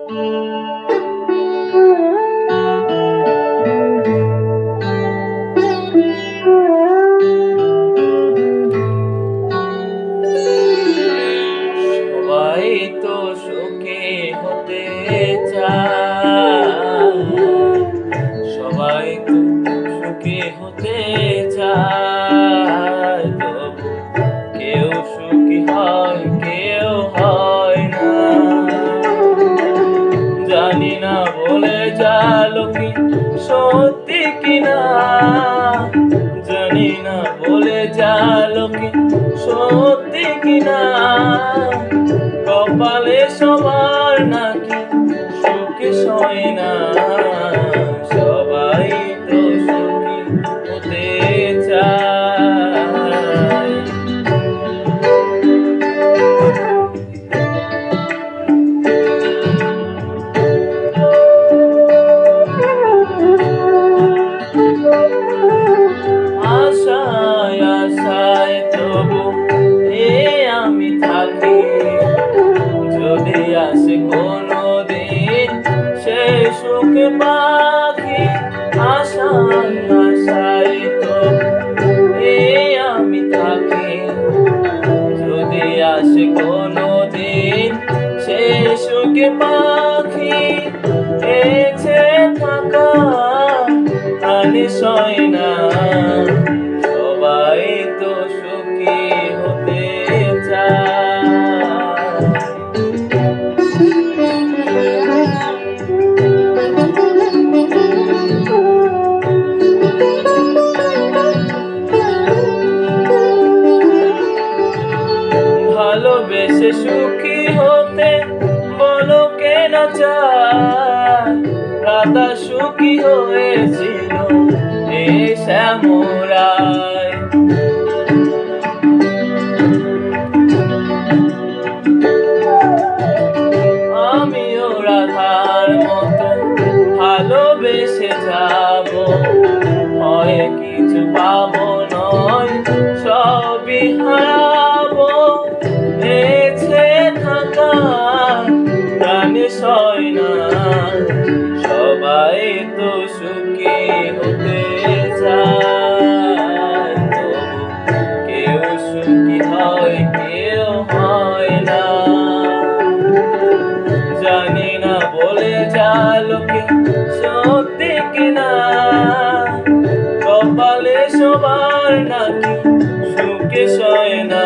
সবাই তো সুখী হতে চায়, সবাই তো সুখী হতে চায়, তবু কেউ সুখী হয় কেউ হয় না। জানি না বলে যালো কি সত্যি কিনা, জানি না বলে যালো কি সত্যি কিনা, কপালে সবার নাকি সুখ সয় না। সবাই তো সুখী হতে চায়। আশায় আশায় তবু আমি থাকি, যদি আসে কোনদিন সে সুখ পাখি। আশায় আশায় তবু আমি থাকি, যদি আসে কোনদিন সে সুখ পাখি। এসে থাকা প্রাণে সয় না, সবাই তো সুখী হতে চায়। ভালোবেসে সুখী হতে বলো কেন চায়, রাধা সুখী হয়েছিল এই শ্যামরায়। আমিও রাধার মতো ভালোবেসে যাব, হয় কিছু পাবো নয় সবই হারাবো। এসে থাকা প্রাণে সয় না, সবাই তো সুখী হতে চায়, তবু কেউ সুখী হয় কেউ হয় না। জানি না বলে যালো কি সত্যি কিনা, কপালে সবার নাকি সুখে সয় না।